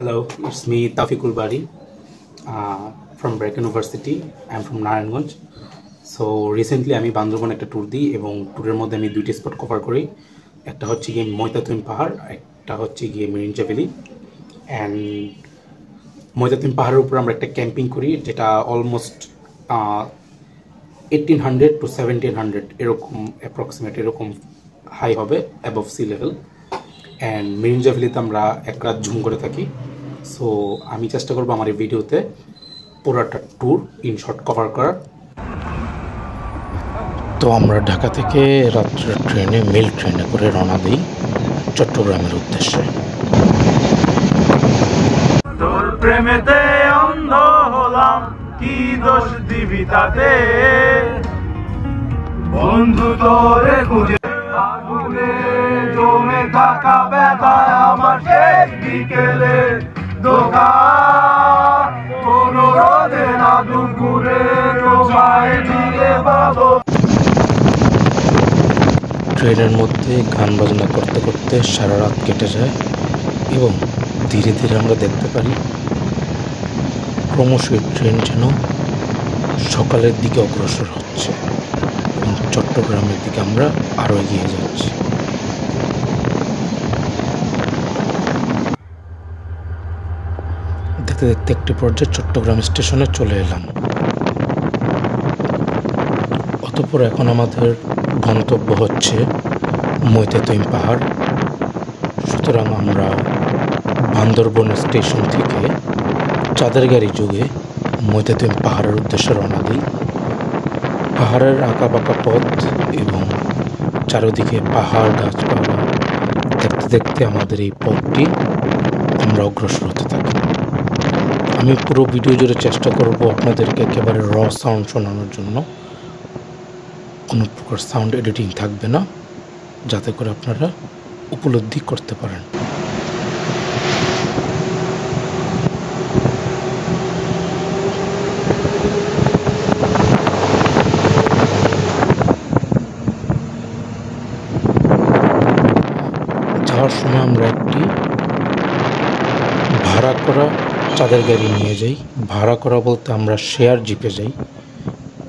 Hello, it's me Tafiqul Bari from Breck University. I'm from Narayanganj. So recently আমি বান্দরবন একটা tour দিই এবং ট্যুরের মধ্যে আমি দুইটি স্পট কভার করি। একটা হচ্ছে গিয়ে ময়তাতুন পাহাড়, একটা হচ্ছে গিয়ে মিরিঞ্জা ভ্যালি। অ্যান্ড ময়তাতুন পাহাড়ের উপর আমরা একটা ক্যাম্পিং করি, যেটা অলমোস্ট 1800 to 1700 এরকম অ্যাপ্রক্সিমেট এরকম হাই হবে above sea level. And Mirinja ভ্যালিতে আমরা এক রাত ঝুম করে থাকি। সো আমি চেষ্টা করবো আমার এই ভিডিওতে পুরোটা ট্যুর ইন শর্ট কভার করার। তো আমরা ঢাকা থেকে রাত্রে মেল ট্রেনে করে রওনা দিই চট্টগ্রামের উদ্দেশ্যে। তোর প্রেমেতে অন্ধ হলাম, কি দোষ দিবি তাতে? বন্ধু তোরে খুঁজে আগুনে জমে থাকা ব্যথায় আমার শেষ বিকেলে দোকান কোনো রোদে না দুপুরে তোমায় দিলে পাবো। ট্রেনের মধ্যে গান বাজনা করতে করতে সারা রাত কেটে যায় এবং ধীরে ধীরে আমরা দেখতে পারি ক্রমশ ট্রেন যেন সকালের দিকে অগ্রসর হচ্ছে এবং চট্টগ্রামের দিকে আমরা আরও এগিয়ে যাচ্ছি। দেখতে দেখতে একটি পর্যায়ে চট্টগ্রাম স্টেশনে চলে এলাম। অতঃপর এখন আমাদের গন্তব্য হচ্ছে ময়তাতুন পাহাড়। সুতরাং আমরা বান্দরবন স্টেশন থেকে চাঁদের গাড়ি যোগে ময়তাতুন পাহাড়ের উদ্দেশ্যে রওনা দিই। পাহাড়ের আঁকাবাঁকা পথ এবং চারিদিকে পাহাড় গাছপালা দেখতে দেখতে আমাদের এই পথটি আমরা অগ্রসর হতে থাকি। আমি পুরো ভিডিও জুড়ে চেষ্টা করব আপনাদেরকে একেবারে র সাউন্ড শোনানোর জন্য। কোনো প্রকার সাউন্ড এডিটিং থাকবে না, যাতে করে আপনারা উপলব্ধি করতে পারেন। যাওয়ার সময় আমরা একটি ভাড়া করা চাঁদের গাড়ি নিয়ে যাই। ভাড়া করা বলতে আমরা শেয়ার জিপে যাই।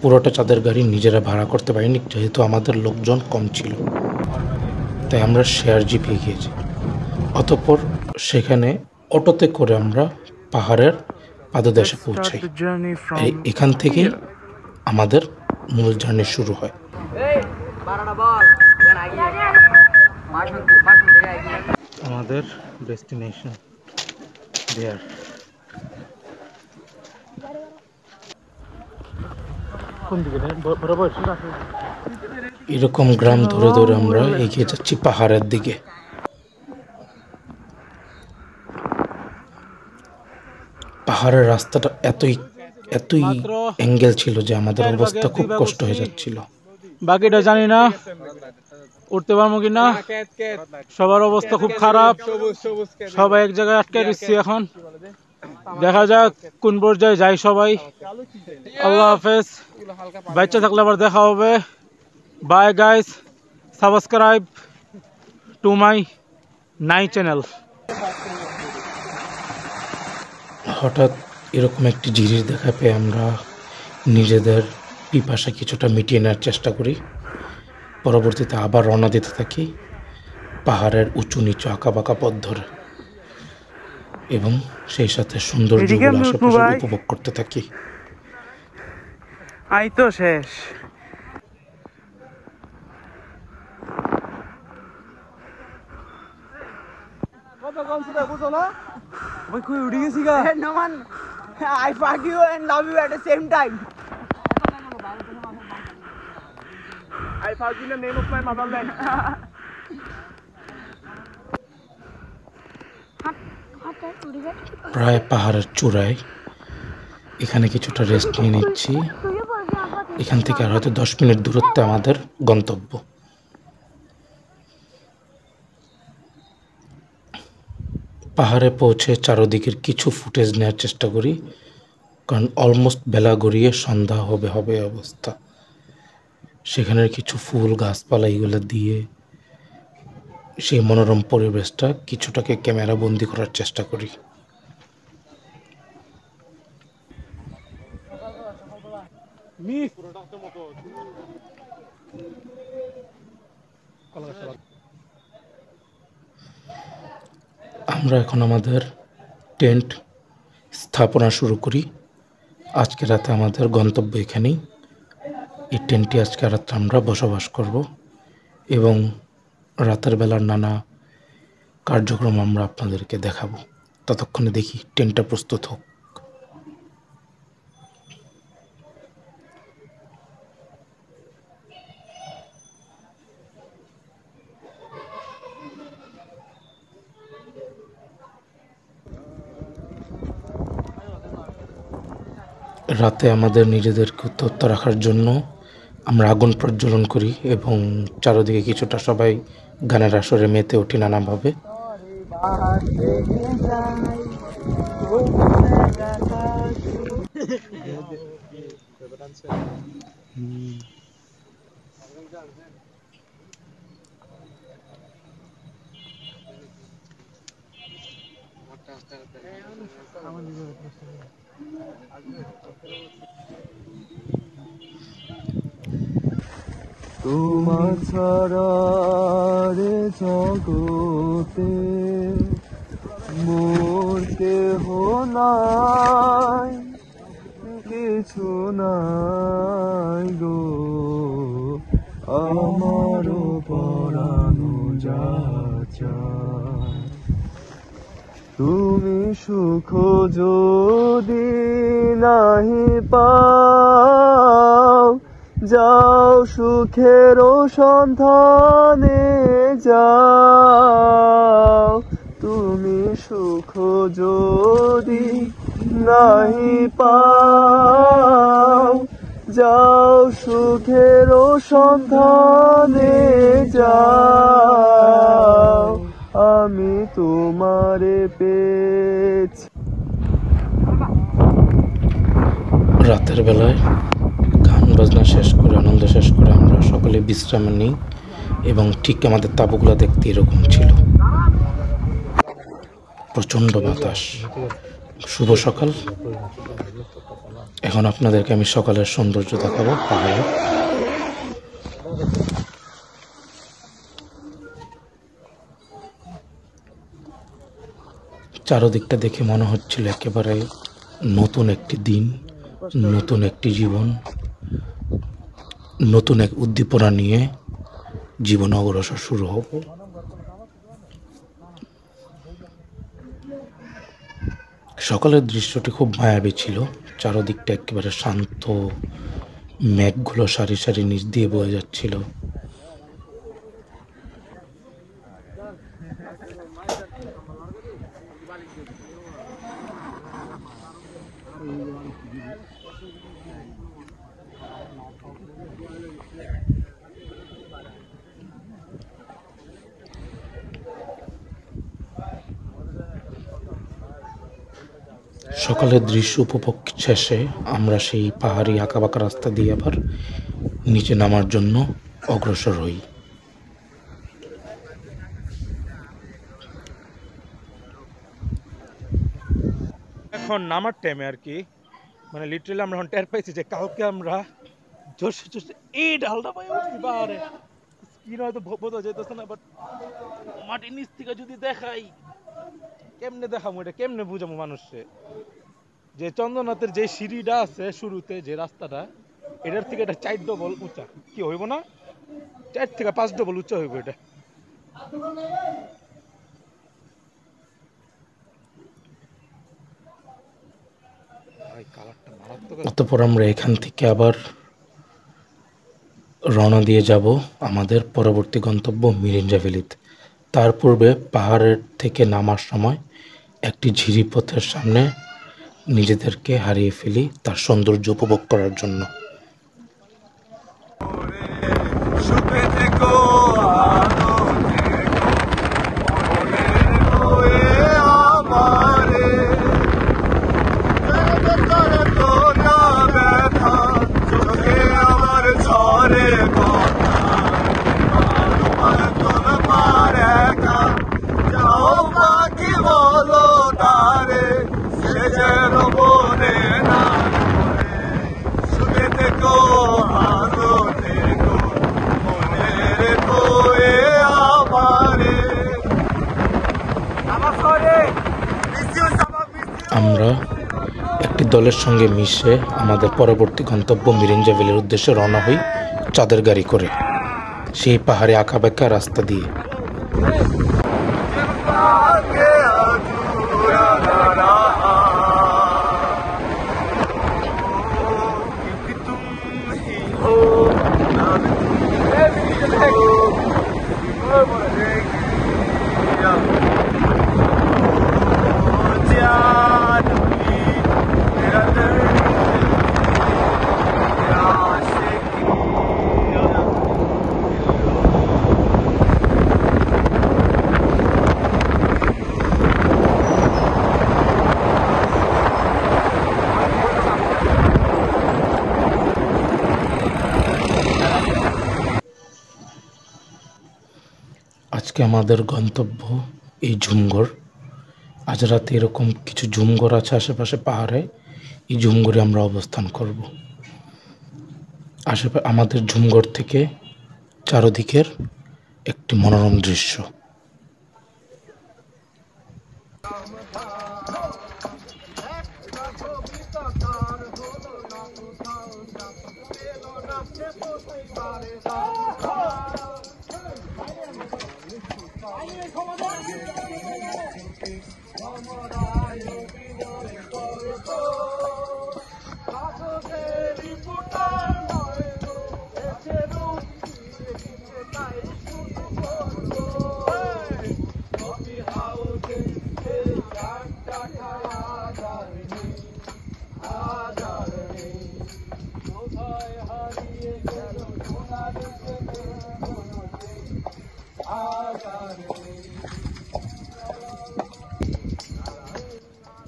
পুরোটা চাঁদের গাড়ি নিজেরা ভাড়া করতে পারিনি, যেহেতু আমাদের লোকজন কম ছিল, তাই আমরা শেয়ার জিপে গিয়ে যাই। অতঃপর সেখানে অটোতে করে আমরা পাহাড়ের পাদদেশে পৌঁছাই। এখান থেকেই আমাদের মূল জার্নি শুরু হয়। আমাদের ডেস্টিনেশন দেয়ার। এরকম গ্রাম ধরে ধরে আমরা এগিয়ে যাচ্ছি পাহাড়ের দিকে। পাহাড়ের রাস্তাটা এতই অ্যাঙ্গেল ছিল যে আমাদের অবস্থা খুব কষ্ট হয়ে যাচ্ছিল। বাকিটা জানি না উঠতে পারবো কিনা, সবার অবস্থা খুব খারাপ, সবাই এক জায়গায় আটকে দিচ্ছি। এখন দেখা যাক কোন পর্যায়ে যাই সবাই। আল্লাহ হাফেজ, বাচ্চা থাকলে আবার দেখা হবে। Bye guys, subscribe to my নাই চ্যানেল। হঠাৎ এরকম একটি জিনিস দেখা পেয়ে আমরা নিজেদের পিপাসা কিছুটা মিটিয়ে নেওয়ার চেষ্টা করি। পরবর্তীতে আবার রওনা দিতে থাকি পাহাড়ের উঁচু নিচু আঁকাবাঁকা পথ ধরে এবং সেই সাথে সৌন্দর্যগুলো আশেপাশে উপভোগ করতে থাকি। আই তো শেষ। ওই কই উড়ে গেছি গা? No man, I fuck you and love you at the same time. I fuck in the name of my motherland. প্রায় পাহাড়ের চূড়ায় এখানে কিছুটা রেস্ট নিয়ে নিচ্ছি। এখান থেকে আর হয়তো 10 মিনিট দূরত্বে আমাদের গন্তব্য। পাহাড়ে পৌঁছে চারদিকের কিছু ফুটেজ নেওয়ার চেষ্টা করি, কারণ অলমোস্ট বেলা গড়িয়ে সন্ধ্যা হবে অবস্থা। সেখানের কিছু ফুল গাছপালা এগুলো দিয়ে সেই মনোরম পরিবেশটা কিছুটাকে ক্যামেরা বন্দি করার চেষ্টা করি। আমরা এখন আমাদের টেন্ট স্থাপনা শুরু করি। আজকে রাতে আমাদের গন্তব্য এখানেই। এই টেন্টে আজকে রাতে আমরা বসবাস করব এবং রাতের বেলার নানা কার্যক্রম আমরা আপনাদেরকে দেখাবো। ততক্ষণে দেখি টেন্টটা প্রস্তুত হোক। রাতে আমাদের নিজেদেরকে উত্তপ্ত রাখার জন্য আমরা আগুন প্রজ্বলন করি এবং চারদিকে কিছুটা সবাই গানের আসরে মেতে উঠি নানাভাবে। তোমার ছাড়া রে জগতে মোর কেহ নাই, কিছু নাই গো আমারও পরানো যা চায়। তুমি সুখ যদি নাহি পাও, যাও সুখের সন্ধানে যাও। তুমি সুখ যদি নাহি পাও, যাও সুখের সন্ধানে যাও। আমি তোমারে পেয়েছি। রাতের বেলায় গান বাজনা শেষ করে আনন্দ শেষ করে আমরা সকলে বিশ্রাম নিই এবং ঠিক আমাদের তাঁবুগুলো দেখতে এরকম ছিল। প্রচণ্ড বাতাস। শুভ সকাল। এখন আপনাদেরকে আমি সকালের সৌন্দর্য দেখাবো পাহাড়ে। চারদিকটা দেখে মনে হচ্ছিল একেবারে নতুন একটি দিন, নতুন একটি জীবন, নতুন এক উদ্দীপনা নিয়ে জীবন অগ্রসর শুরু হবে। সকালের দৃশ্যটি খুব মায়াবী ছিল। চারদিকটা একেবারে শান্ত, মেঘগুলো সারি সারি নিচ দিয়ে বয়ে যাচ্ছিল। সকালের দৃশ্য উপভোগ শেষে আমরা সেই পাহাড়ি আঁকাবাঁকা রাস্তা দিয়ে আবার নিচে নামার জন্য অগ্রসর হই। এখন নামার টাইমে আর কি, মানে লিটারালি আমরা এখন টের পাইছি যে কালকে আমরা জোশে জোশে এই ঢালটা পাই উঠছি পাহাড়ে। স্কিন হয়তো বোঝা যেতেছে না, বাট মাটির নিচ থেকে যদি দেখাই, কেমনে দেখাবো এটা, কেমনে বুঝাবো মানুষকে যে চন্দ্রনাথের যে সিঁড়িটা আছে শুরুতে, যে রাস্তাটা, এটার থেকে এটা 4 ডবল উঁচা। কি হইব না, 4 থেকে 5 ডবল উঁচা হইব এটা। অতঃপর আমরা এখান থেকে আবার রওনা দিয়ে যাব আমাদের পরবর্তী গন্তব্য মিরিঞ্জা ভ্যালিতে। তার পূর্বে পাহাড়ের থেকে নামার সময় একটি ঝিরিপথের সামনে নিজেদেরকে হারিয়ে ফেলি তার সৌন্দর্য উপভোগ করার জন্য। সুখে থেকো আমারে, তো না ব্যথা চোখে আমার ঝরে কথা, তোমার একা যাও পাখি বলো তারে, সে যেন বলে না সুখেতে আমরা একটি দলের সঙ্গে মিশে আমাদের পরবর্তী গন্তব্য মিরিঞ্জা ভ্যালির উদ্দেশ্যে রওনা হই চাঁদের গাড়ি করে, সেই পাহাড়ে আঁকাবাঁকা রাস্তা দিয়ে। আজকে আমাদের গন্তব্য এই ঝুমঘর। আজ রাতে এরকম কিছু ঝুমঘর আছে আশেপাশে পাহাড়ে, এই ঝুমঘরে আমরা অবস্থান করব। আশেপাশে আমাদের ঝুমঘর থেকে চারদিকের একটি মনোরম দৃশ্য।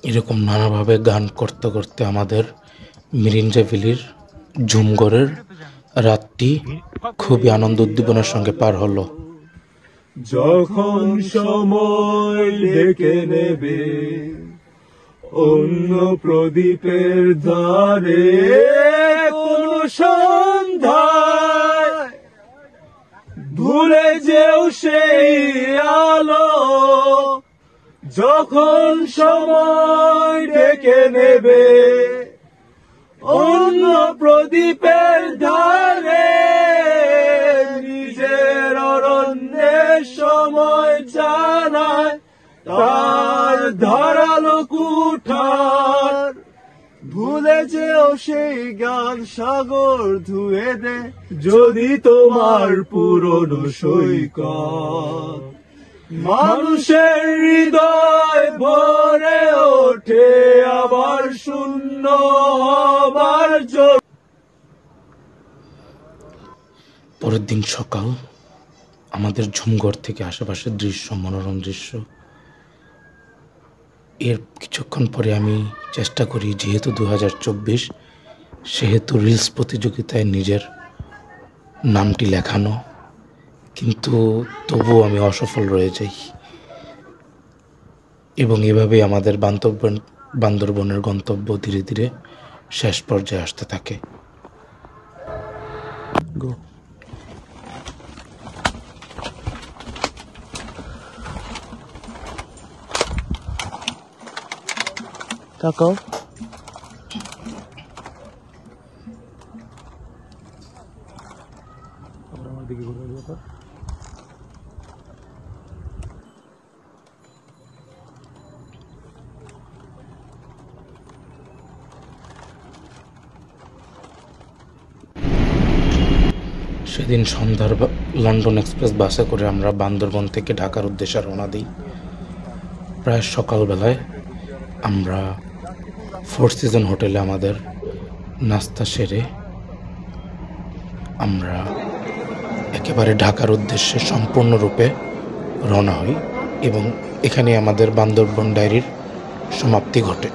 এরকম নানাভাবে গান করতে করতে আমাদের মিরিঞ্জা ভ্যালির ঝুমঘরের রাতটি খুবই আনন্দ উদ্দীপনার সঙ্গে পার হলো। যখন সময় ডেকে নেবে অন্য প্রদীপের ধারে কোন সন্ধ্যায়, ভুলে যেও সেই আলো। যখন সময় ডেকে নেবে অন্য প্রদীপের ধারে, নিজের অরণ্যের সময় জানায় তার ধারালো কুঠার। ভুলে যেও সেই গান সাগর ধুয়ে দে যদি তোমার পুরনো সৈকত। মানুষের হৃদয় ভরে ওঠে আবার শূন্য হবার জন্য। পরের দিন সকাল, আমাদের ঝুমঘর থেকে আশেপাশের দৃশ্য মনোরম দৃশ্য। এর কিছুক্ষণ পরে আমি চেষ্টা করি, যেহেতু 2024 সেহেতু রিলস প্রতিযোগিতায় নিজের নামটি লেখানো, কিন্তু তবুও আমি অসফল রয়ে যাই এবং এভাবেই আমাদের বান্দরবনের গন্তব্য ধীরে ধীরে শেষ পর্যায়ে আসতে থাকে। তাকাও। সেদিন সন্ধ্যার লন্ডন এক্সপ্রেস বাসে করে আমরা বান্দরবন থেকে ঢাকার উদ্দেশ্যে রওনা দিই। প্রায় সকালবেলায় আমরা ফোর সিজন হোটেলে আমাদের নাস্তা সেরে আমরা একেবারে ঢাকার উদ্দেশ্যে সম্পূর্ণরূপে রওনা হই এবং এখানে আমাদের বান্দরবন ডায়েরির সমাপ্তি ঘটে।